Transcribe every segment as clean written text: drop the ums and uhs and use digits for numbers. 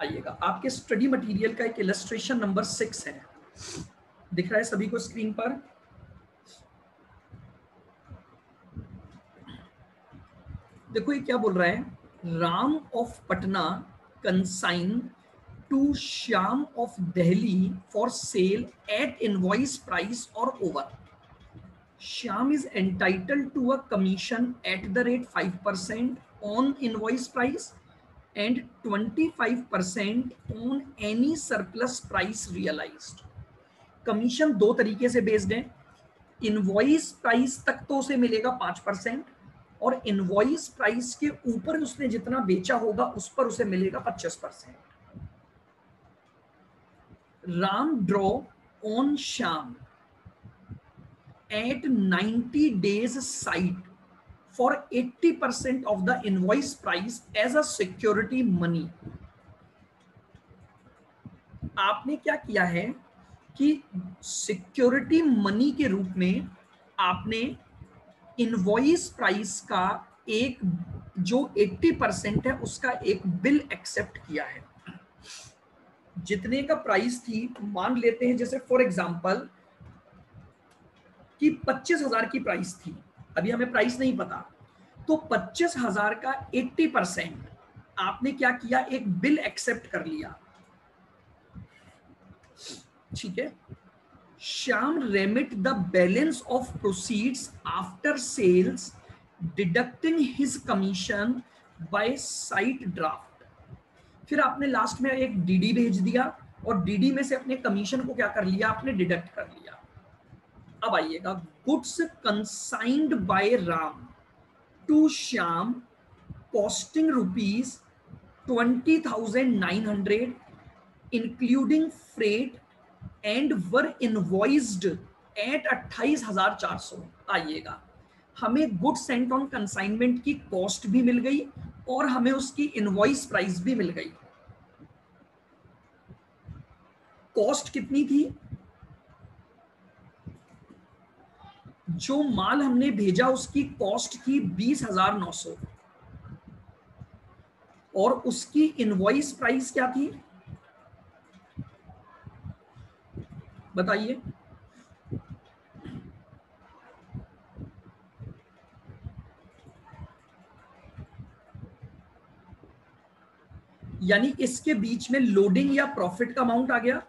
आइएगा, आपके study material का एक इलस्ट्रेशन नंबर 6 है, दिख रहा है सभी को स्क्रीन पर। देखो ये क्या बोल रहा है, Ram of Patna consign to Shyam of Delhi for sale at invoice price और over. Shyam is entitled to a commission at the rate 5% on invoice price and 25% on any surplus price realized। Commission दो तरीके से बेस्ड है, इनवॉइस प्राइस तक तो उसे मिलेगा 5% और इनवॉइस प्राइस के ऊपर उसने जितना बेचा होगा उस पर उसे मिलेगा 25%। Ram draw on Shyam at 90 days site for 80% of the invoice price as a security money। आपने क्या किया है कि सिक्योरिटी मनी के रूप में आपने इनवॉइस प्राइस का एक जो 80% है उसका एक बिल एक्सेप्ट किया है। जितने का प्राइस थी, मान लेते हैं जैसे फॉर एग्जांपल कि 25,000 की प्राइस थी, अभी हमें प्राइस नहीं पता, तो 25,000 का 80% आपने क्या किया, एक बिल एक्सेप्ट कर लिया, ठीक है। Shyam remit the balance of proceeds after sales deducting his commission by sight draft. फिर आपने लास्ट में एक डीडी भेज दिया और डीडी में से अपने कमीशन को क्या कर लिया, आपने डिडक्ट कर लिया। अब आइएगा, goods consigned by Ram to Shyam costing rupees 20,900 including freight and were invoiced at 28,400। आइएगा, हमें गुड सेंट ऑन कंसाइनमेंट की कॉस्ट भी मिल गई और हमें उसकी इनवॉइस प्राइस भी मिल गई। कॉस्ट कितनी थी, जो माल हमने भेजा उसकी कॉस्ट थी 20,900 और उसकी इनवॉइस प्राइस क्या थी बताइए। यानी इसके बीच में लोडिंग या प्रॉफिट का अमाउंट आ गया,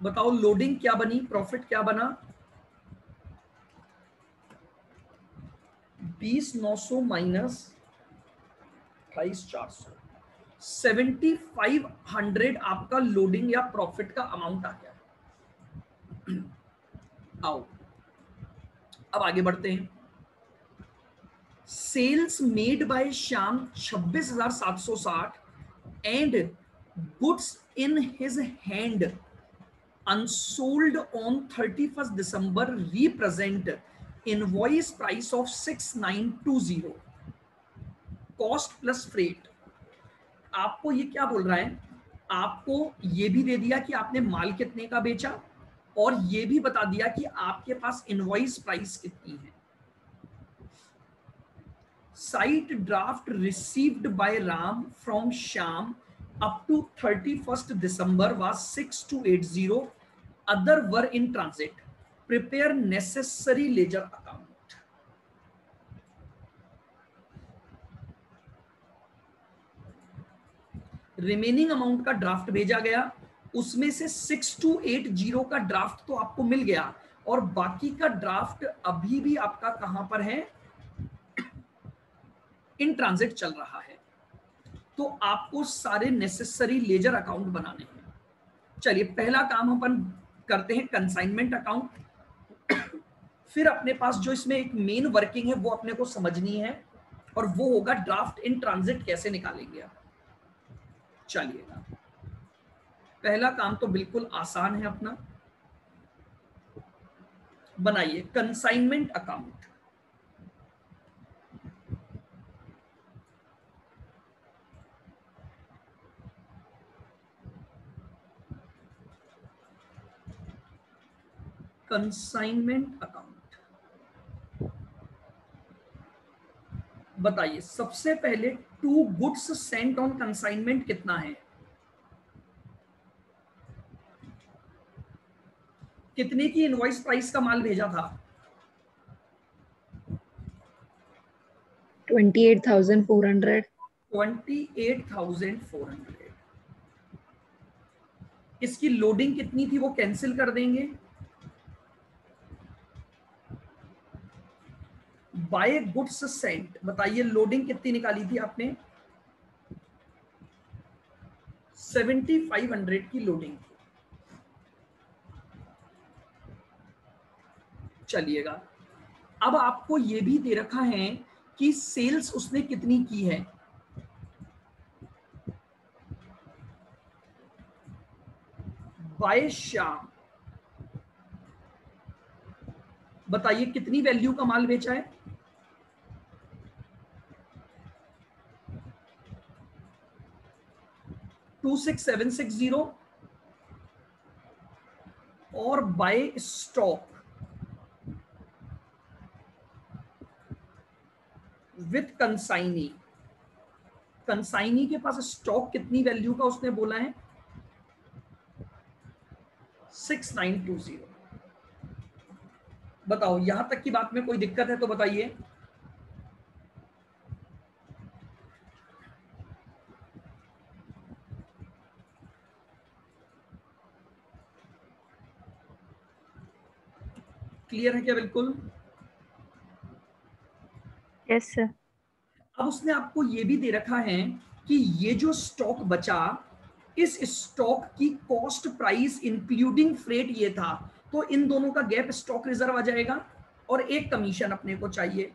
बताओ लोडिंग क्या बनी, प्रॉफिट क्या बना। 20,900 माइनस 28,400, 7,500 आपका लोडिंग या प्रॉफिट का अमाउंट आ गया। आओ अब आगे बढ़ते हैं। Sales made by Shyam 26,760 and goods in his hand unsold on 31st December represent invoice price of 6,920 cost plus freight। आपको ये क्या बोल रहा है, आपको ये भी दे दिया कि आपने माल कितने का बेचा और ये भी बता दिया कि आपके पास इनवॉइस प्राइस कितनी है। Site draft received by Ram from Shyam up to 31st December was 6,280, other were in transit, prepare necessary ledger account। Remaining amount का ड्राफ्ट भेजा गया, उसमें से 6,280 का ड्राफ्ट तो आपको मिल गया और बाकी का ड्राफ्ट अभी भी आपका कहां पर है, इन ट्रांजिट चल रहा है। तो आपको सारे नेसेसरी लेजर अकाउंट बनाने हैं। चलिए पहला काम अपन करते हैं कंसाइनमेंट अकाउंट। फिर अपने पास जो इसमें एक मेन वर्किंग है वो अपने को समझनी है और वो होगा ड्राफ्ट इन ट्रांजिट कैसे निकालेंगे आप। चलिएगा, पहला काम तो बिल्कुल आसान है अपना, बनाइए कंसाइनमेंट अकाउंट। कंसाइनमेंट अकाउंट बताइए सबसे पहले to goods sent on consignment कितना है, कितने की इनवॉइस प्राइस का माल भेजा था? 28,400। 28,400। इसकी लोडिंग कितनी थी वो कैंसिल कर देंगे। बाय गुड्स सेंट, बताइए लोडिंग कितनी निकाली थी आपने? 7,500 की लोडिंग थी। चलिएगा, अब आपको ये भी दे रखा है कि सेल्स उसने कितनी की है। बाय श्याम, बताइए कितनी वैल्यू का माल बेचा है? 26,760। और by stock with consignee, consignee के पास स्टॉक कितनी वैल्यू का उसने बोला है? 6,920। बताओ यहां तक की बात में कोई दिक्कत है तो बताइए। क्लियर है क्या? बिल्कुल। Yes sir. अब उसने आपको ये भी दे रखा है कि ये जो स्टॉक बचा, इस स्टॉक की कॉस्ट प्राइस इंक्लूडिंग फ्रेट ये था, तो इन दोनों का गैप स्टॉक रिजर्व आ जाएगा और एक कमीशन अपने को चाहिए।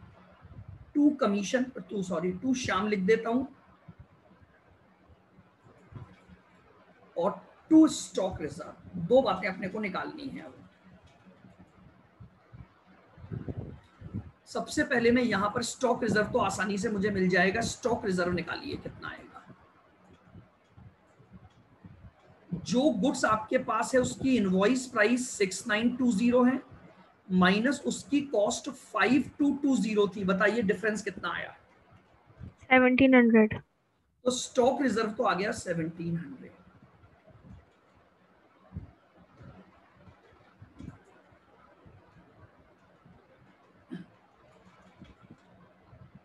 टू कमीशन, टू श्याम लिख देता हूं, और टू स्टॉक रिजर्व। दो बातें अपने को निकालनी है। अब सबसे पहले मैं यहां पर स्टॉक रिजर्व तो आसानी से मुझे मिल जाएगा। स्टॉक रिजर्व निकालिए कितना आएगा। जो गुड्स आपके पास है उसकी इनवॉइस प्राइस 6,920 है, माइनस उसकी कॉस्ट 5,220 थी। बताइए डिफरेंस कितना आया? 1,700। तो स्टॉक रिजर्व तो आ गया 1,700।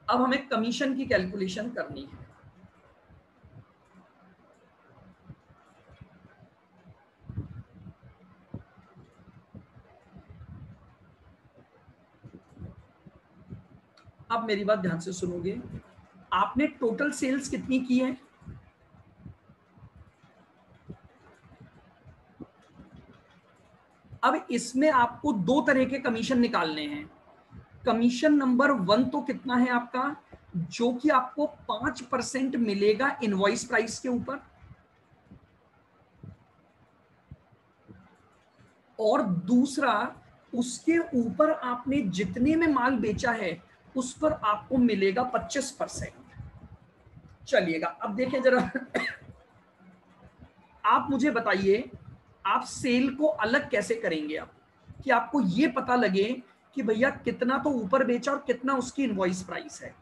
अब हमें कमीशन की कैलकुलेशन करनी है। अब मेरी बात ध्यान से सुनोगे। आपने टोटल सेल्स कितनी की है? अब इसमें आपको दो तरह के कमीशन निकालने हैं। कमीशन नंबर 1 तो कितना है आपका, जो कि आपको 5% मिलेगा इनवॉइस प्राइस के ऊपर, और दूसरा उसके ऊपर आपने जितने में माल बेचा है उस पर आपको मिलेगा 25%। चलिएगा अब देखें जरा आप मुझे बताइए आप सेल को अलग कैसे करेंगे अब, कि आपको ये पता लगे कि भैया कितना तो ऊपर बेचा और कितना उसकी इनवॉइस प्राइस है।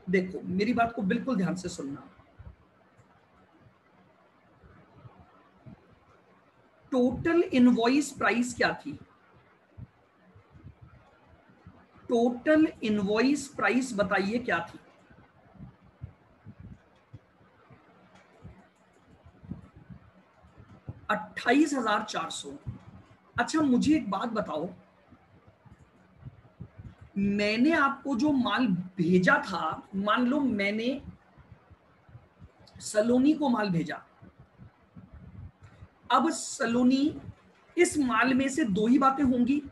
देखो मेरी बात को बिल्कुल ध्यान से सुनना। टोटल इनवॉइस प्राइस क्या थी? टोटल इनवॉइस प्राइस बताइए क्या थी? 28,400। अच्छा मुझे एक बात बताओ, मैंने आपको जो माल भेजा था, मान लो मैंने सलोनी को माल भेजा। अब सलोनी, इस माल में से दो ही बातें होंगी,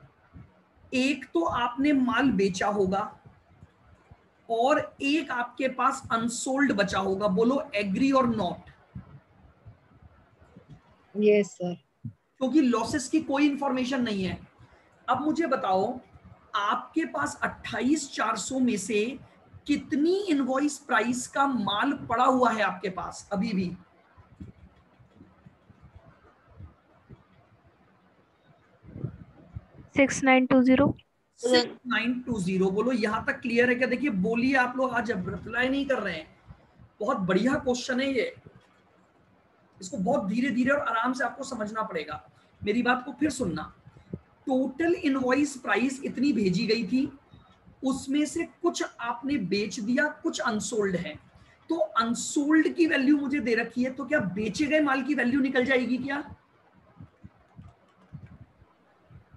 एक तो आपने माल बेचा होगा और एक आपके पास अनसोल्ड बचा होगा। बोलो एग्री और नॉट। Yes sir. क्योंकि लॉसेस की कोई इंफॉर्मेशन नहीं है। अब मुझे बताओ आपके पास 28,400 में से कितनी इनवॉइस प्राइस का माल पड़ा हुआ है आपके पास अभी भी? 6920। 6920। बोलो यहां तक क्लियर है क्या? देखिए बोलिए आप लोग, आज रिप्लाई नहीं कर रहे हैं। बहुत बढ़िया क्वेश्चन है ये, इसको बहुत धीरे धीरे और आराम से आपको समझना पड़ेगा। मेरी बात को फिर सुनना। टोटल इनवॉइस प्राइस इतनी भेजी गई थी, उसमें से कुछ आपने बेच दिया, कुछ अनसोल्ड है। तो अनसोल्ड की वैल्यू मुझे दे रखी है, तो क्या बेचे गए माल की वैल्यू निकल जाएगी क्या?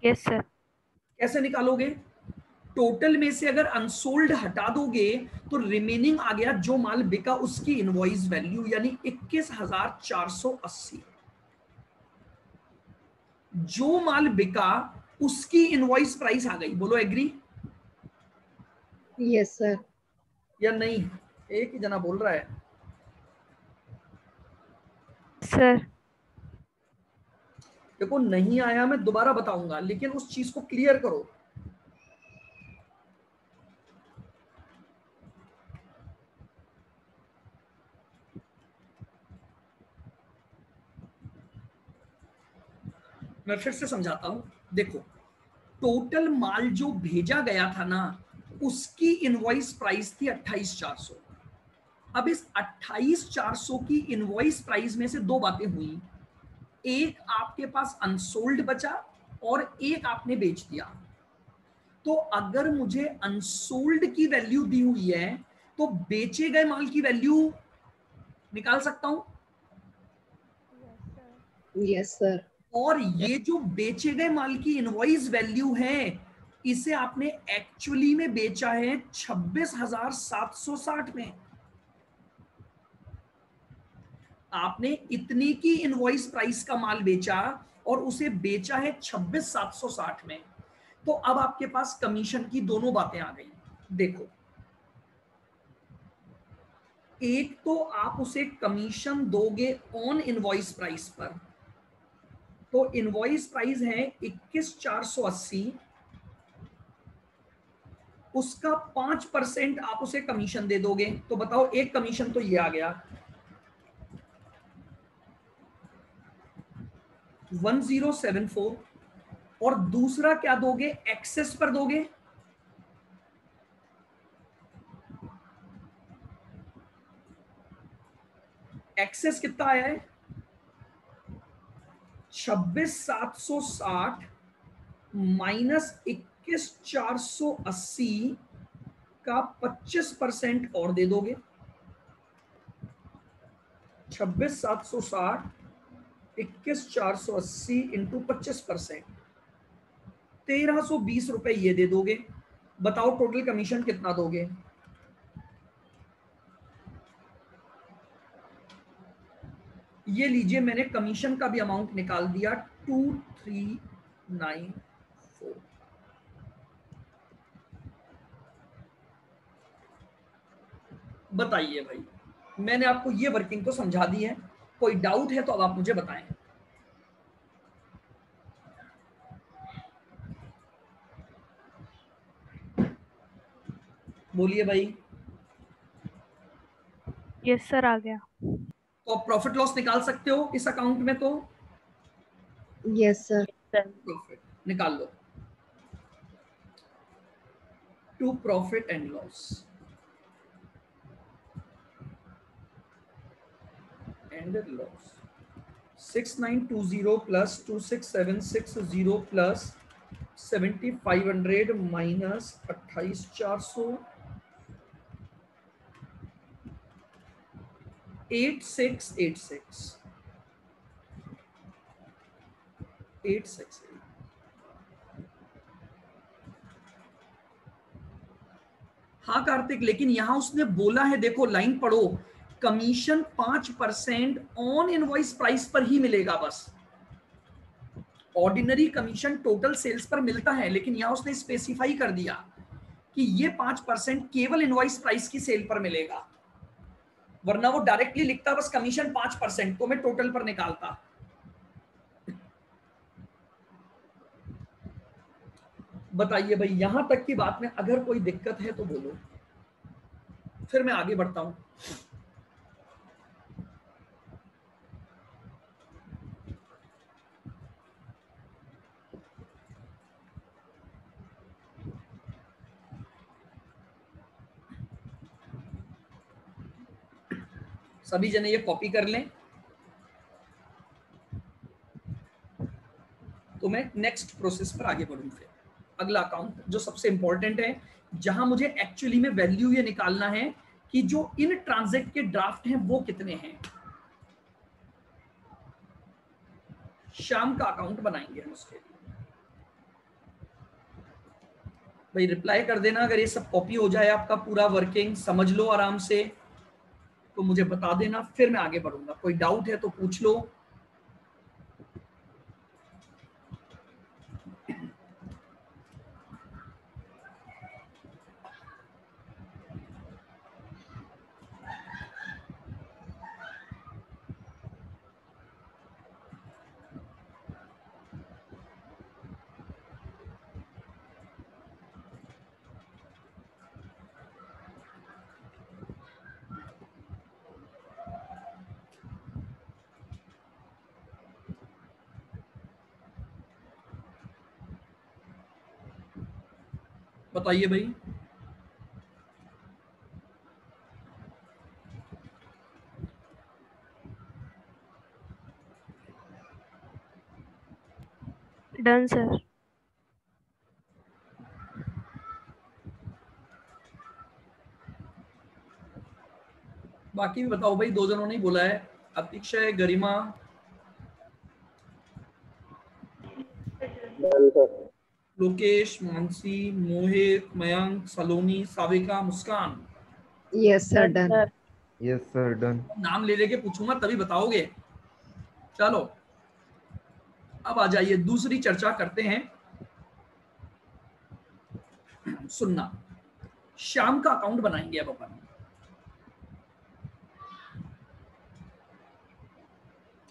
Yes sir. कैसे निकालोगे? टोटल में से अगर अनसोल्ड हटा दोगे तो रिमेनिंग आ गया जो माल बिका उसकी इनवॉइस वैल्यू, यानी 21,480। जो माल बिका उसकी इनवॉइस प्राइस आ गई। बोलो एग्री यस सर। या नहीं? एक ही जना बोल रहा है। सर। देखो नहीं आया मैं दोबारा बताऊंगा, लेकिन उस चीज को क्लियर करो। मैं फिर से समझाता हूं। देखो टोटल माल जो भेजा गया था ना, उसकी इनवॉइस प्राइस थी 28,400। अब इस 28,400 की इनवॉइस प्राइस में से दो बातें हुई। एक आपके पास अनसोल्ड बचा और एक आपने बेच दिया। तो अगर मुझे अनसोल्ड की वैल्यू दी हुई है तो बेचे गए माल की वैल्यू निकाल सकता हूं। Yes sir. और ये जो बेचे गए माल की इनवॉइस वैल्यू है, इसे आपने एक्चुअली में बेचा है 26,760 में। आपने इतनी की इनवॉइस प्राइस का माल बेचा और उसे बेचा है 26,760 में। तो अब आपके पास कमीशन की दोनों बातें आ गई। देखो एक तो आप उसे कमीशन दोगे ऑन इनवॉइस प्राइस पर, तो इनवॉइस प्राइस है 21,480, उसका 5% आप उसे कमीशन दे दोगे। तो बताओ एक कमीशन तो ये आ गया 1074, और दूसरा क्या दोगे? एक्सेस पर दोगे। एक्सेस कितना आया है? 26,760 माइनस 21,480 का 25% और दे दोगे। 26,760 21,480 इंटू 25%, 1,320 रुपए ये दे दोगे। बताओ टोटल कमीशन कितना दोगे? ये लीजिए मैंने कमीशन का भी अमाउंट निकाल दिया 2394। बताइए भाई, मैंने आपको ये वर्किंग तो समझा दी है। कोई डाउट है तो अब आप मुझे बताएं। बोलिए भाई। यस सर आ गया। तो आप प्रॉफिट लॉस निकाल सकते हो इस अकाउंट में, तो यस सर। प्रॉफिट निकाल लो। To profit and loss and loss 6920 plus 26,760 plus 7,500 minus 28,400 8686 868। हाँ कार्तिक, लेकिन यहां उसने बोला है, देखो लाइन पढ़ो, कमीशन 5% ऑन इनवॉइस प्राइस पर ही मिलेगा बस। ऑर्डिनरी कमीशन टोटल सेल्स पर मिलता है, लेकिन यहां उसने स्पेसिफाई कर दिया कि ये 5% केवल इनवॉइस प्राइस की सेल पर मिलेगा। वरना वो डायरेक्टली लिखता बस कमीशन 5%, तो मैं टोटल पर निकालता। बताइए भाई, यहां तक की बात में अगर कोई दिक्कत है तो बोलो। फिर मैं आगे बढ़ता हूं। सभी जने ये कॉपी कर लें। तो मैं नेक्स्ट प्रोसेस पर आगे बढ़ूं। फिर अगला अकाउंट जो सबसे इंपॉर्टेंट है, जहां मुझे एक्चुअली में वैल्यू ये निकालना है कि जो इन ट्रांजैक्ट के ड्राफ्ट हैं वो कितने हैं। शाम का अकाउंट बनाएंगे हम उसके लिए। भाई रिप्लाई कर देना अगर ये सब कॉपी हो जाए, आपका पूरा वर्किंग समझ लो आराम से, तो मुझे बता देना, फिर मैं आगे बढ़ूंगा। कोई डाउट है तो पूछ लो। बताइए भाई। Done sir. बाकी भी बताओ भाई, दो जनों ने ही बोला है, Atishay, Garima, Lokesh, Mansi, Mohit, Mayank, Saloni, Savika, Muskan. Yes sir done. Yes sir done. नाम ले लेके पूछूंगा तभी बताओगे। चलो अब आ जाइए, दूसरी चर्चा करते हैं। सुनना, शाम का अकाउंट बनाएंगे अब अपन।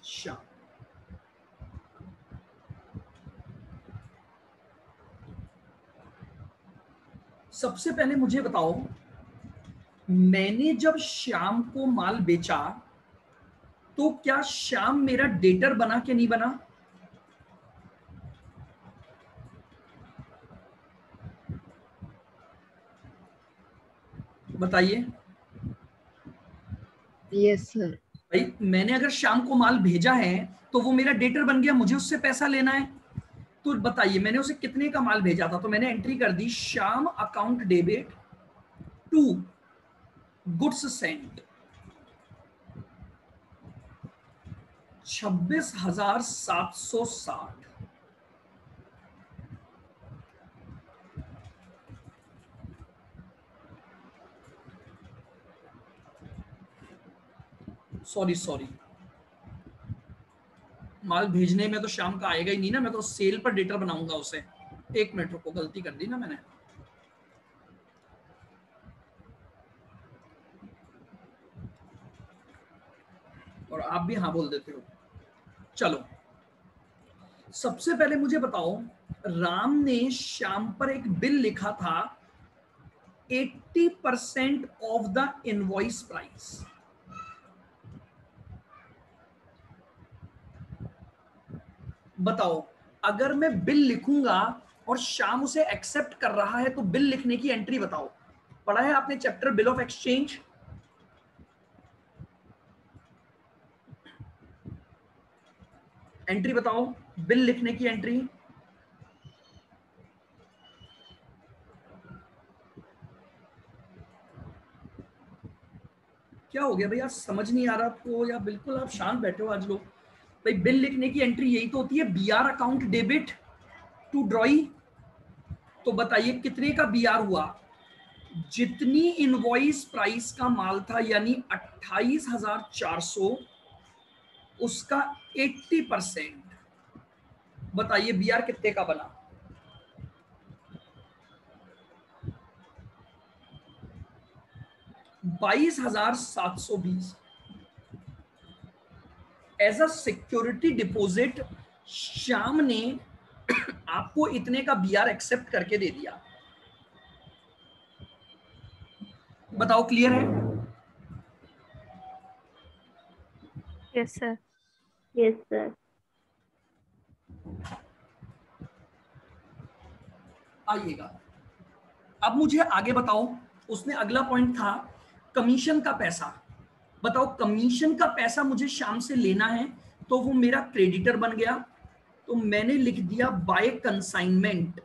शाम, सबसे पहले मुझे बताओ, मैंने जब शाम को माल बेचा तो क्या शाम मेरा डेटर बना कि नहीं बना? बताइए। Yes sir. भाई मैंने अगर शाम को माल भेजा है तो वो मेरा डेटर बन गया, मुझे उससे पैसा लेना है। तो बताइए मैंने उसे कितने का माल भेजा था, तो मैंने एंट्री कर दी, Shyam account debit to goods sent 26,760। Sorry, माल भेजने में तो शाम का आएगा ही नहीं ना, मैं तो सेल पर डेटर बनाऊंगा उसे। एक मिनट रुको, गलती कर दी ना मैंने। और आप भी हाँ बोल देते हो। चलो सबसे पहले मुझे बताओ, राम ने शाम पर एक बिल लिखा था 80% ऑफ द इनवॉइस प्राइस। बताओ अगर मैं बिल लिखूंगा और शाम उसे एक्सेप्ट कर रहा है तो बिल लिखने की एंट्री बताओ। पढ़ा है आपने chapter bill of exchange? Entry बताओ, बिल लिखने की एंट्री। क्या हो गया भैया, समझ नहीं आ रहा आपको या बिल्कुल आप शांत बैठे हो आज लोग? भाई बिल लिखने की एंट्री यही तो होती है, BR account debit to drawee. तो बताइए कितने का बीआर हुआ? जितनी इनवॉइस प्राइस का माल था यानी 28,400, उसका 80%। बताइए बीआर कितने का बना? 22,720। As a security deposit Shyam ने आपको इतने का बीआर एक्सेप्ट करके दे दिया। बताओ, क्लियर है? Yes sir. Yes sir. आइएगा, अब मुझे आगे बताओ। उसने अगला पॉइंट था कमीशन का पैसा। बताओ, कमीशन का पैसा मुझे शाम से लेना है, तो वो मेरा क्रेडिटर बन गया। तो मैंने लिख दिया बाय कंसाइनमेंट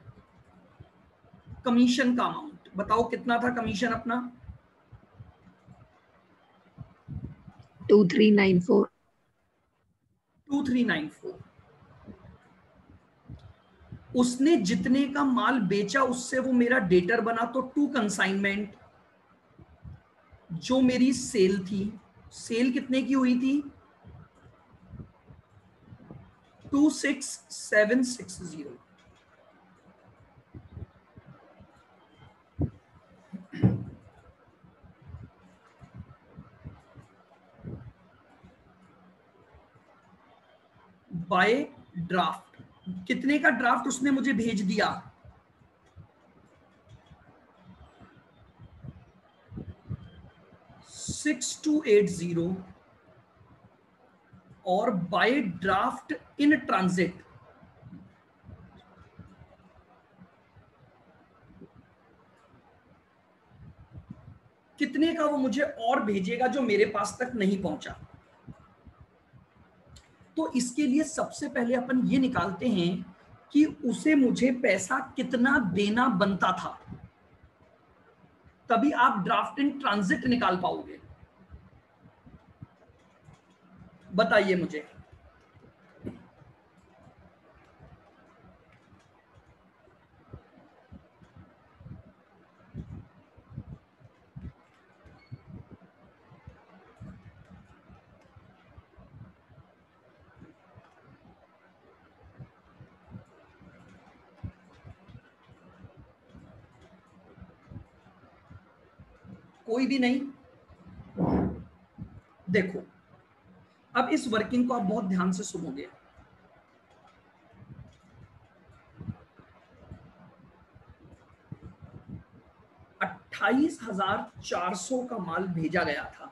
कमीशन का अमाउंट। बताओ कितना था कमीशन अपना? 2394। 2394। उसने जितने का माल बेचा उससे वो मेरा डेटर बना, तो टू कंसाइनमेंट जो मेरी सेल थी, सेल कितने की हुई थी? 26760। बाय ड्राफ्ट, कितने का ड्राफ्ट उसने मुझे भेज दिया? 6280। और बाय ड्राफ्ट इन ट्रांजिट कितने का वो मुझे और भेजेगा जो मेरे पास तक नहीं पहुंचा। तो इसके लिए सबसे पहले अपन ये निकालते हैं कि उसे मुझे पैसा कितना देना बनता था, तभी आप ड्राफ्ट इन ट्रांजिट निकाल पाओगे। बताइए मुझे। कोई भी नहीं? देखो, अब इस वर्किंग को आप बहुत ध्यान से सुनोगे। $28,400 का माल भेजा गया था।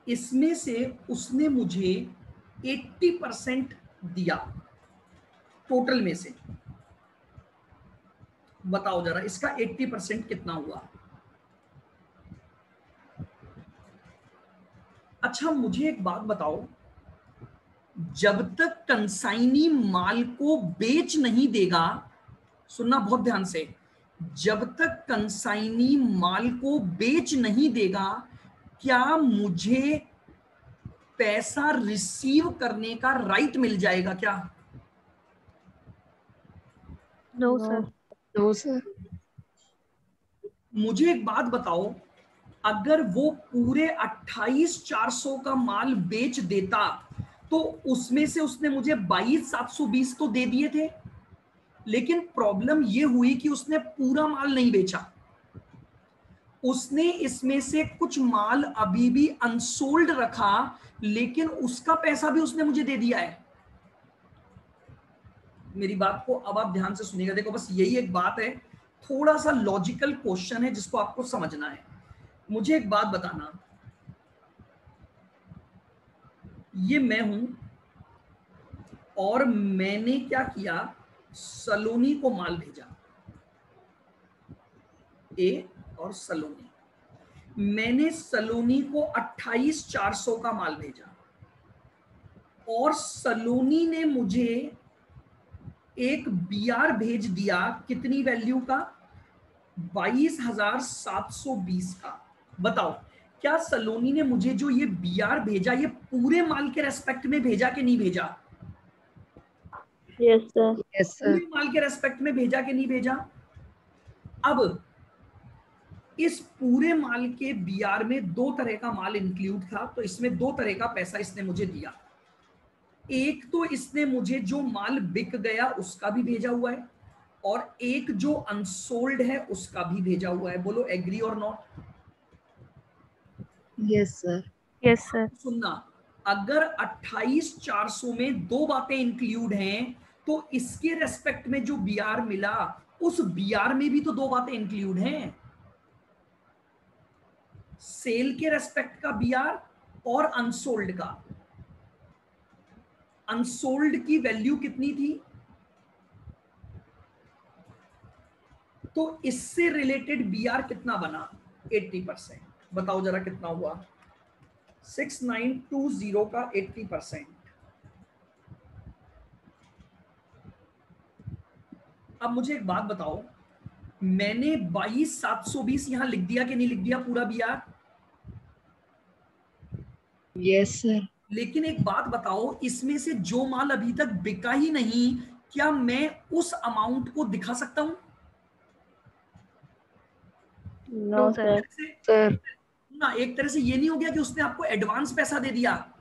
इसमें से उसने मुझे 80% दिया टोटल में से। बताओ जरा इसका 80% कितना हुआ? अच्छा, मुझे एक बात बताओ, जब तक कंसाइनी माल को बेच नहीं देगा, सुनना बहुत ध्यान से, जब तक कंसाइनी माल को बेच नहीं देगा, क्या मुझे पैसा रिसीव करने का राइट मिल जाएगा क्या? No sir. No sir. मुझे एक बात बताओ, अगर वो पूरे 28,400 का माल बेच देता तो उसमें से उसने मुझे 22,720 तो दे दिए थे, लेकिन प्रॉब्लम ये हुई कि उसने पूरा माल नहीं बेचा। उसने इसमें से कुछ माल अभी भी अनसोल्ड रखा, लेकिन उसका पैसा भी उसने मुझे दे दिया है। मेरी बात को अब आप ध्यान से सुनिएगा। देखो, बस यही एक बात है, थोड़ा सा लॉजिकल क्वेश्चन है जिसको आपको समझना है। मुझे एक बात बताना, ये मैं हूं और मैंने क्या किया, सलोनी को माल भेजा, ए और सलोनी। मैंने सलोनी को 28,400 का माल भेजा और सलोनी ने मुझे एक बीआर भेज दिया, कितनी वैल्यू का? 22,720 का। बताओ, क्या सलोनी ने मुझे जो ये बीआर भेजा, ये पूरे माल के रेस्पेक्ट में भेजा कि नहीं भेजा? Yes sir. Yes sir. पूरे माल के रेस्पेक्ट में भेजा कि नहीं भेजा? अब इस पूरे माल के बीआर में दो तरह का माल इंक्लूड था, तो इसमें दो तरह का पैसा इसने मुझे दिया। एक तो इसने मुझे जो माल बिक गया उसका भी भेजा हुआ है, और एक जो अनसोल्ड है उसका भी भेजा हुआ है। बोलो एग्री और not? Yes sir. Yes sir. सुनना, अगर 28,400 में दो बातें इंक्लूड हैं तो इसके रेस्पेक्ट में जो बीआर मिला, उस बीआर में भी तो दो बातें इंक्लूड हैं, सेल के रेस्पेक्ट का बीआर और अनसोल्ड का। अनसोल्ड की वैल्यू कितनी थी, तो इससे रिलेटेड बीआर कितना बना, 80%। बताओ जरा कितना हुआ, 6920 का 80%। अब मुझे एक बात बताओ, मैंने 22,720 यहां लिख दिया कि नहीं लिख दिया पूरा बीआर? Yes sir. लेकिन एक बात बताओ, इसमें से जो माल अभी तक बिका ही नहीं, क्या मैं उस अमाउंट को दिखा सकता हूं? No sir. सर ना, एक तरह से ये नहीं हो गया कि उसने आपको एडवांस पैसा दे दिया?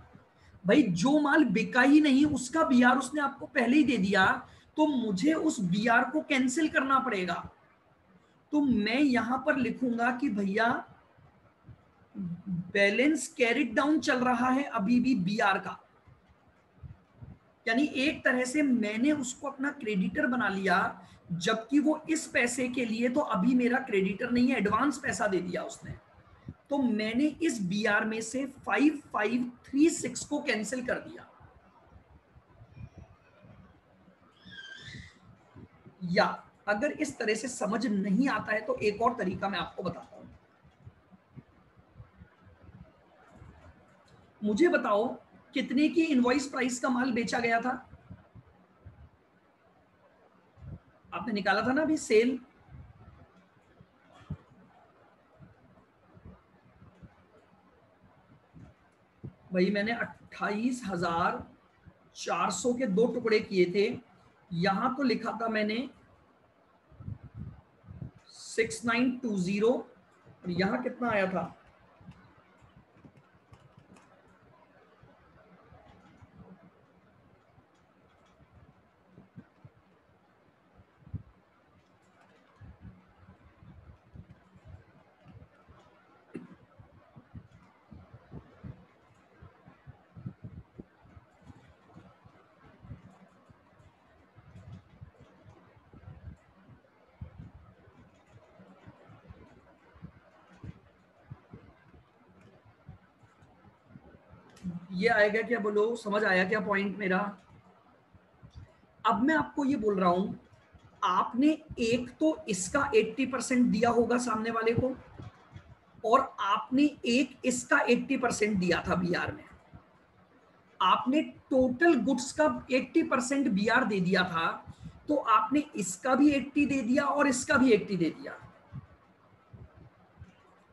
भाई जो माल बिका ही नहीं उसका बीआर उसने आपको पहले ही दे दिया, तो मुझे उस बीआर को कैंसिल करना पड़ेगा। तो मैं यहां पर लिखूंगा कि भैया बैलेंस कैरिड डाउन चल रहा है अभी भी बीआर का, यानी एक तरह से मैंने उसको अपना क्रेडिटर बना लिया, जबकि वो इस पैसे के लिए तो अभी मेरा क्रेडिटर नहीं है, एडवांस पैसा दे दिया उसने। तो मैंने इस बीआर में से 5536 को कैंसिल कर दिया। या अगर इस तरह से समझ नहीं आता है तो एक और तरीका मैं आपको बताता हूं। मुझे बताओ कितने की इनवॉइस प्राइस का माल बेचा गया था? आपने निकाला था ना अभी सेल, भाई मैंने 28,400 के दो टुकड़े किए थे, यहां तो लिखा था मैंने 6920, और यहां कितना आया था, ये आएगा क्या? बोलो, समझ आया क्या पॉइंट मेरा? अब मैं आपको ये बोल रहा हूं, आपने एक तो इसका 80% दिया होगा सामने वाले को, और आपने एक इसका 80% दिया था बीआर में। आपने टोटल गुड्स का 80% बीआर दे दिया था, तो आपने इसका भी 80 दे दिया और इसका भी 80 दे दिया।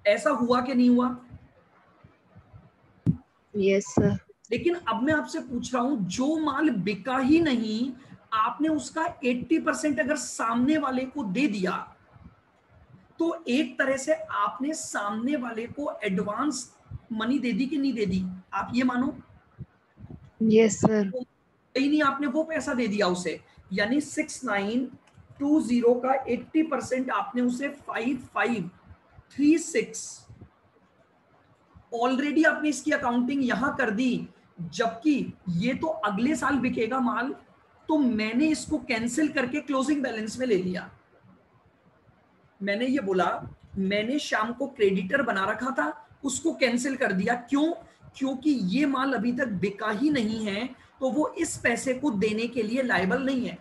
ऐसा हुआ कि नहीं हुआ? Yes sir. लेकिन अब मैं आपसे पूछ रहा हूं, जो माल बिका ही नहीं, आपने उसका 80% अगर सामने वाले को दे दिया, तो एक तरह से आपने सामने वाले को एडवांस मनी दे दी कि नहीं दे दी? आप ये मानो। Yes sir. नहीं, आपने वो पैसा दे दिया उसे, यानी 6920 का 80% आपने उसे 5536 ऑलरेडी आपने इसकी अकाउंटिंग यहां कर दी, जबकि ये तो अगले साल बिकेगा माल, तो मैंने इसको कैंसिल करके क्लोजिंग बैलेंस में ले लिया। मैंने ये बोला, मैंने शाम को क्रेडिटर बना रखा था, उसको कैंसिल कर दिया। क्यों? क्योंकि ये माल अभी तक बिका ही नहीं है, तो वो इस पैसे को देने के लिए लायबल नहीं है।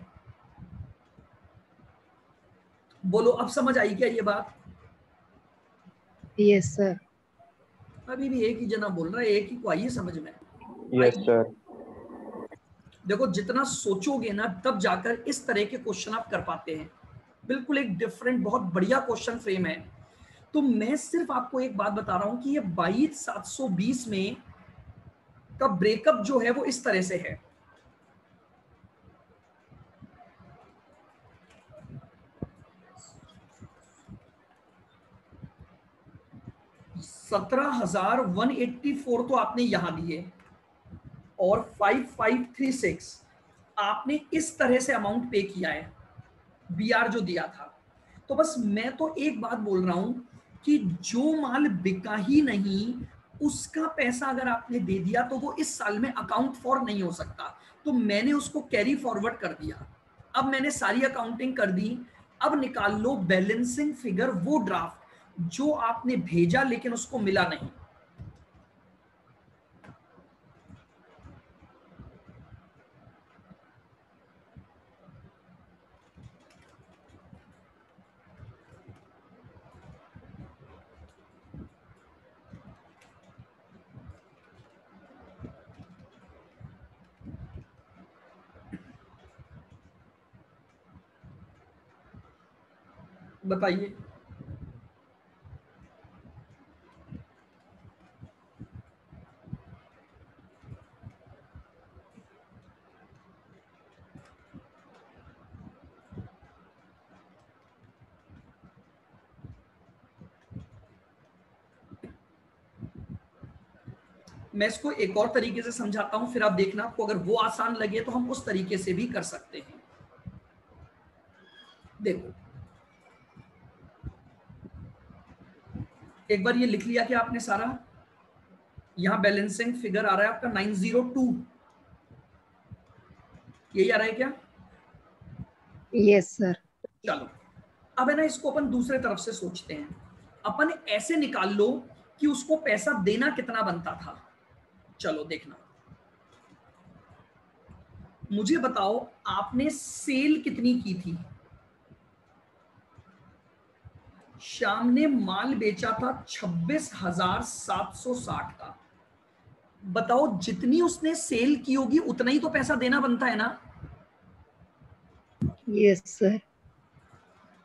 बोलो, अब समझ आई क्या ये बात? Yes sir. अभी भी एक ही जना बोल रहा है, एक ही को आई समझ में? Yes sir. देखो, जितना सोचोगे ना, तब जाकर इस तरह के क्वेश्चन आप कर पाते हैं। बिल्कुल एक डिफरेंट, बहुत बढ़िया क्वेश्चन फ्रेम है। तो मैं सिर्फ आपको एक बात बता रहा हूं कि ये 22,720 में का ब्रेकअप जो है वो इस तरह से है। $17,184 तो आपने यहां दिए, और 5536 आपने इस तरह से अमाउंट पे किया है, बीआर जो दिया था। तो बस मैं तो एक बात बोल रहा हूं कि जो माल बिका ही नहीं, उसका पैसा अगर आपने दे दिया, तो वो इस साल में अकाउंट फॉर नहीं हो सकता। तो तो मैंने उसको कैरी फॉरवर्ड कर दिया। अब मैंने सारी अकाउंटिंग कर दी। अब निकाल लो बैलेंसिंग फिगर, वो ड्राफ्ट जो आपने भेजा लेकिन उसको मिला नहीं। बताइए। मैं इसको एक और तरीके से समझाता हूं, फिर आप देखना, आपको अगर वो आसान लगे तो हम उस तरीके से भी कर सकते हैं। देखो, एक बार ये लिख लिया क्या आपने सारा? यहां बैलेंसिंग फिगर आ रहा है आपका 902, यही आ रहा है क्या? Yes sir. चलो, अब है ना, इसको अपन दूसरे तरफ से सोचते हैं। अपन ऐसे निकाल लो कि उसको पैसा देना कितना बनता था। चलो देखना, मुझे बताओ आपने सेल कितनी की थी? श्याम ने माल बेचा था 26,760 का। बताओ, जितनी उसने सेल की होगी उतना ही तो पैसा देना बनता है ना। Yes sir.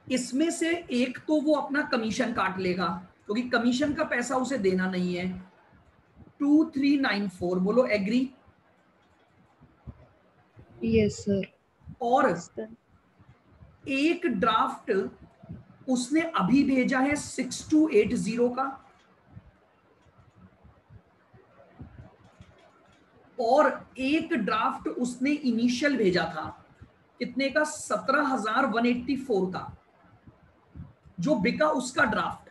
इसमें से एक तो वो अपना कमीशन काट लेगा, क्योंकि कमीशन का पैसा उसे देना नहीं है। 2394, बोलो एग्री। Yes sir. और एक ड्राफ्ट उसने अभी भेजा है 6280 का, और एक ड्राफ्ट उसने इनिशियल भेजा था कितने का? 17,184 का, जो बिका उसका ड्राफ्ट।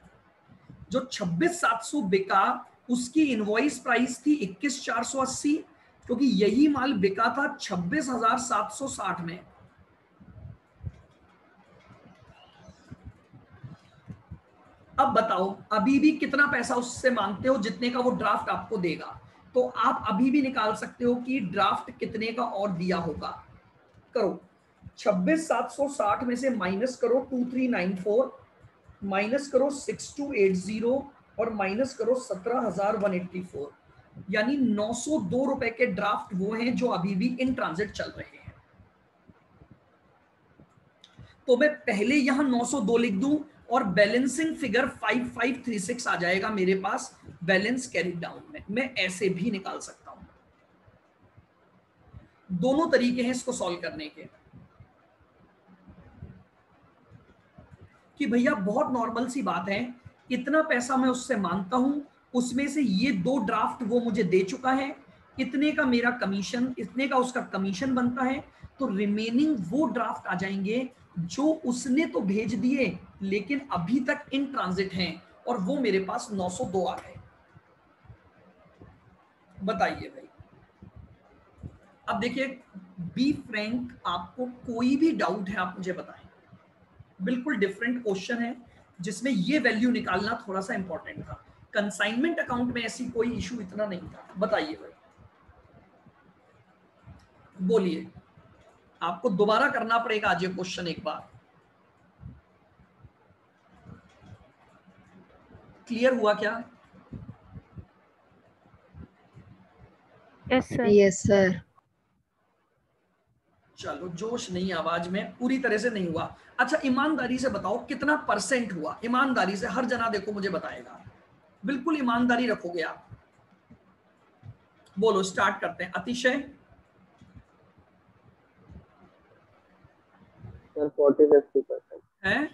जो 26,700 बिका, उसकी इनवॉइस प्राइस थी 21,480, क्योंकि यही माल बिका था 26,760 में। अब बताओ, अभी भी कितना पैसा उससे मांगते हो जितने का वो ड्राफ्ट आपको देगा? तो आप अभी भी निकाल सकते हो कि ड्राफ्ट कितने का और दिया होगा। करो, 26,760 में से माइनस करो 2394, माइनस करो 6280, और माइनस करो 17,184, यानी 902 रुपए के ड्राफ्ट वो हैं जो अभी भी इन ट्रांजिट चल रहे हैं। तो मैं पहले यहां 902 लिख दूं और बैलेंसिंग फिगर 5536 आ जाएगा मेरे पास बैलेंस कैरी डाउन में। मैं ऐसे भी निकाल सकता हूं। दोनों तरीके हैं इसको सॉल्व करने के, कि भैया बहुत नॉर्मल सी बात है, इतना पैसा मैं उससे मांगता हूं, उसमें से ये दो ड्राफ्ट वो मुझे दे चुका है, इतने का मेरा कमीशन, इतने का उसका कमीशन बनता है, तो रिमेनिंग वो ड्राफ्ट आ जाएंगे जो उसने तो भेज दिए लेकिन अभी तक इन ट्रांजिट हैं, और वो मेरे पास 902 आ गए। बताइए भाई। अब देखिए, बी फ्रैंक, आपको कोई भी डाउट है आप मुझे बताएं। बिल्कुल डिफरेंट क्वेश्चन है जिसमें ये वैल्यू निकालना थोड़ा सा इंपॉर्टेंट था। कंसाइनमेंट अकाउंट में ऐसी कोई इशू इतना नहीं था। बताइए भाई, बोलिए। आपको दोबारा करना पड़ेगा आज ये क्वेश्चन एक बार। क्लियर हुआ क्या? Yes sir. Yes sir. चलो, जोश नहीं आवाज में, पूरी तरह से नहीं हुआ। अच्छा, ईमानदारी से बताओ कितना परसेंट हुआ? ईमानदारी से, हर जना देखो मुझे बताएगा, बिल्कुल ईमानदारी रखोगे आप। बोलो, स्टार्ट करते हैं। अतिशय? सर 40-50% है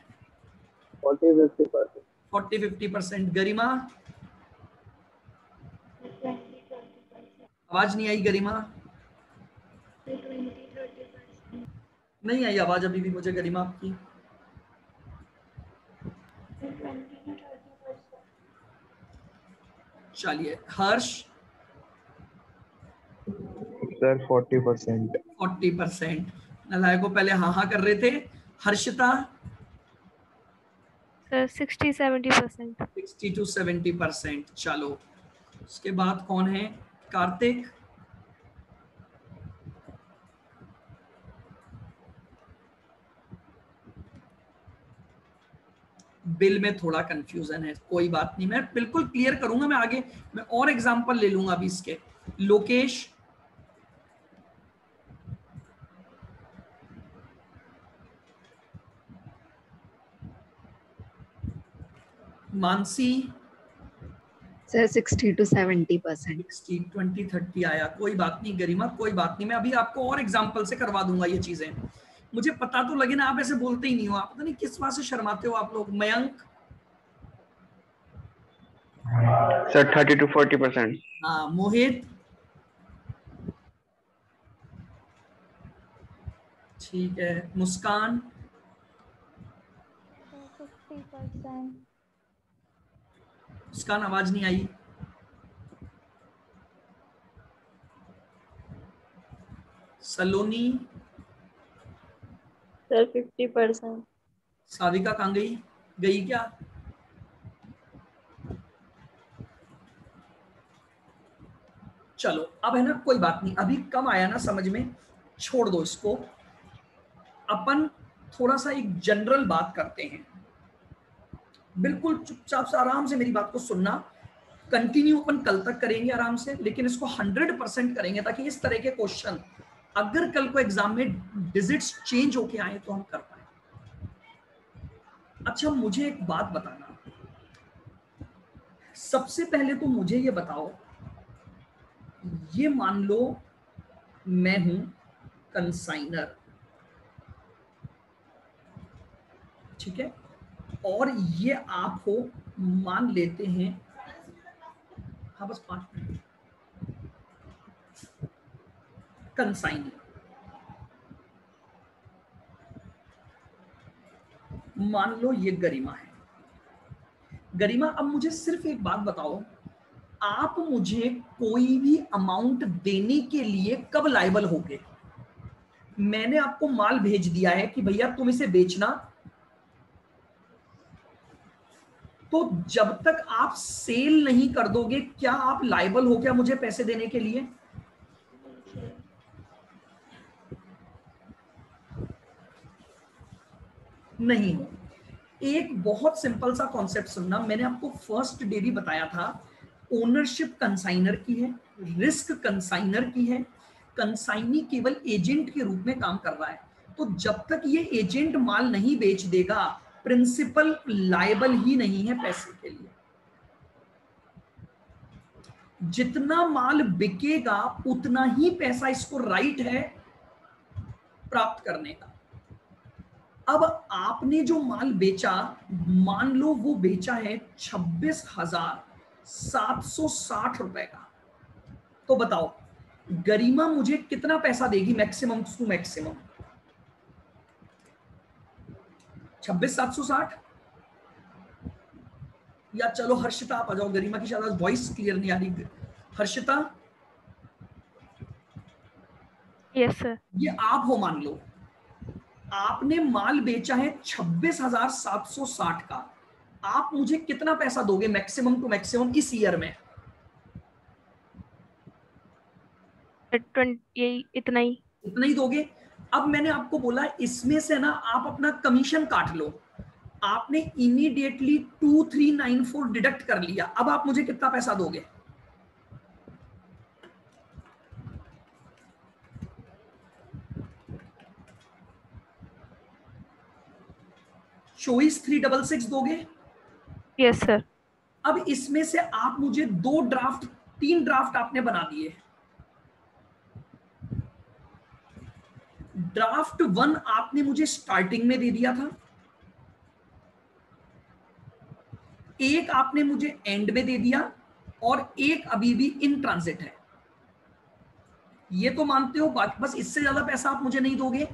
40-50%। 40-50%। गरिमा? आवाज नहीं आई गरिमा, नहीं आई आवाज अभी भी मुझे गरिमा आपकी। चलिए, हर्ष? सर 40%। 40%। नलायकों पहले हाँ हाँ कर रहे थे। हर्षिता? सर 60-70%। 60 to 70%। चलो, उसके बाद कौन है? कार्तिक? बिल में थोड़ा कंफ्यूजन है, कोई बात नहीं, मैं बिल्कुल क्लियर करूंगा। मैं आगे मैं और एग्जांपल ले लूंगा अभी इसके। लोकेश? मानसी? Sir 60 to 70%। 60, 20, 30 आया, कोई बात नहीं। गरिमा कोई बात नहीं, मैं अभी आपको और एग्जांपल से करवा दूंगा ये चीजें। मुझे पता तो लगे ना, आप ऐसे बोलते ही नहीं हो, आप पता नहीं किस बात से शर्माते हो आप लोग। मयंक? Sir 30 to 40%। हाँ। मोहित? ठीक है। मुस्कान? 50%। मुस्कान आवाज नहीं आई। सलोनी? सर 50%। साविका कहाँ गई? गई क्या? चलो, अब है ना, कोई बात नहीं, अभी कम आया ना समझ में, छोड़ दो इसको। अपन थोड़ा सा एक जनरल बात करते हैं, बिल्कुल चुपचाप से आराम से मेरी बात को सुनना। कंटिन्यू अपन कल तक करेंगे आराम से, लेकिन इसको 100% करेंगे ताकि इस तरह के क्वेश्चन अगर कल को एग्जाम में डिजिट्स चेंज होके आए तो हम कर पाए। अच्छा, मुझे एक बात बताना, सबसे पहले तो मुझे ये बताओ, ये मान लो मैं हूं कंसाइनर, ठीक है, और ये आप हो, मान लेते हैं, हाँ बस 5 मिनट, कंसाइनर। मान लो ये गरिमा है। गरिमा, अब मुझे सिर्फ एक बात बताओ, आप मुझे कोई भी अमाउंट देने के लिए कब लायबल होगे? मैंने आपको माल भेज दिया है कि भैया तुम इसे बेचना, तो जब तक आप सेल नहीं कर दोगे, क्या आप लायबल हो क्या मुझे पैसे देने के लिए? नहीं हो। एक बहुत सिंपल सा कॉन्सेप्ट सुनना, मैंने आपको फर्स्ट डे भी बताया था, ओनरशिप कंसाइनर की है, रिस्क कंसाइनर की है, कंसाइनी केवल एजेंट के रूप में काम कर रहा है। तो जब तक ये एजेंट माल नहीं बेच देगा, प्रिंसिपल लायबल ही नहीं है पैसे के लिए। जितना माल बिकेगा उतना ही पैसा इसको राइट है प्राप्त करने का। अब आपने जो माल बेचा, मान लो वो बेचा है 26,760 रुपए का, तो बताओ गरिमा मुझे कितना पैसा देगी मैक्सिमम टू मैक्सिमम? 26,760? या चलो हर्षिता आप आ जाओ, गरिमा की शायद वॉइस क्लियर नहीं आ रही। हर्षिता? Yes sir. ये आप हो, मान लो आपने माल बेचा है 26,760 का, आप मुझे कितना पैसा दोगे मैक्सिमम टू मैक्सिमम इस ईयर में? 20, यही इतना ही। इतना ही दोगे। अब मैंने आपको बोला इसमें से ना आप अपना कमीशन काट लो, आपने इमीडिएटली 2394 डिडक्ट कर लिया, अब आप मुझे कितना पैसा दोगे? चॉइस 366 दोगे? Yes sir. अब इसमें से आप मुझे 3 ड्राफ्ट आपने बना दिए। ड्राफ्ट 1 आपने मुझे स्टार्टिंग में दे दिया था, एक आपने मुझे एंड में दे दिया, और एक अभी भी इन ट्रांजिट है। ये तो मानते हो, बाकी बस इससे ज्यादा पैसा आप मुझे नहीं दोगे।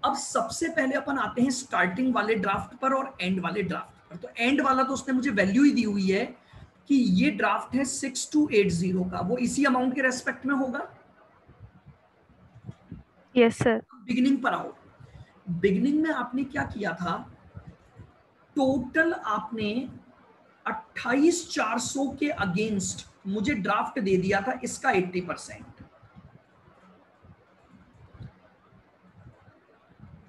अब सबसे पहले अपन आते हैं स्टार्टिंग वाले ड्राफ्ट पर और एंड वाले ड्राफ्ट पर। तो एंड वाला तो उसने मुझे वैल्यू ही दी हुई है कि ये ड्राफ्ट है 6280 का, वो इसी अमाउंट के रेस्पेक्ट में होगा। Yes sir. बिगिनिंग पर आओ। बिगिनिंग में आपने क्या किया था, टोटल आपने 28400 के अगेंस्ट मुझे ड्राफ्ट दे दिया था, इसका 80%,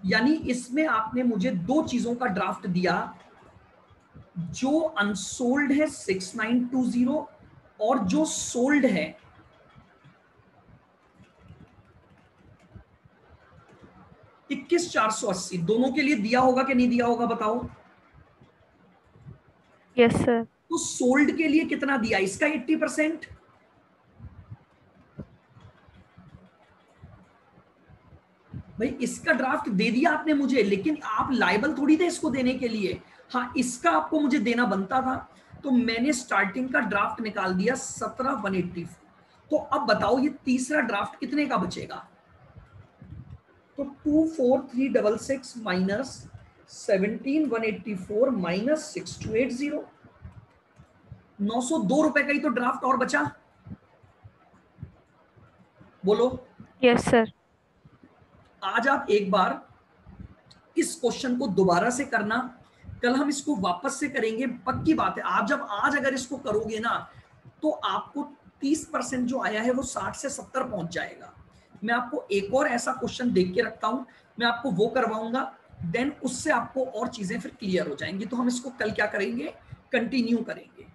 यानी इसमें आपने मुझे दो चीजों का ड्राफ्ट दिया, जो अनसोल्ड है 6920 और जो सोल्ड है 21480। दोनों के लिए दिया होगा कि नहीं दिया होगा बताओ। Yes sir. तो सोल्ड के लिए कितना दिया, इसका 80%, भाई इसका ड्राफ्ट दे दिया आपने मुझे, लेकिन आप लायबल थोड़ी थे इसको देने के लिए। हाँ, इसका आपको मुझे देना बनता था, तो मैंने स्टार्टिंग का ड्राफ्ट निकाल दिया 17184। तो अब बताओ ये तीसरा ड्राफ्ट कितने का बचेगा, तो 24366 माइनस 17184 माइनस 6280, 902 रुपए का ही तो ड्राफ्ट और बचा, बोलो। Yes sir. आज आप एक बार इस क्वेश्चन को दोबारा से करना, कल हम इसको वापस से करेंगे, पक्की बात है। आप जब आज अगर इसको करोगे ना, तो आपको 30% जो आया है वो 60 से 70 पहुंच जाएगा। मैं आपको एक और ऐसा क्वेश्चन देख के रखता हूं, मैं आपको वो करवाऊंगा, देन उससे आपको और चीजें फिर क्लियर हो जाएंगी। तो हम इसको कल क्या करेंगे, कंटिन्यू करेंगे।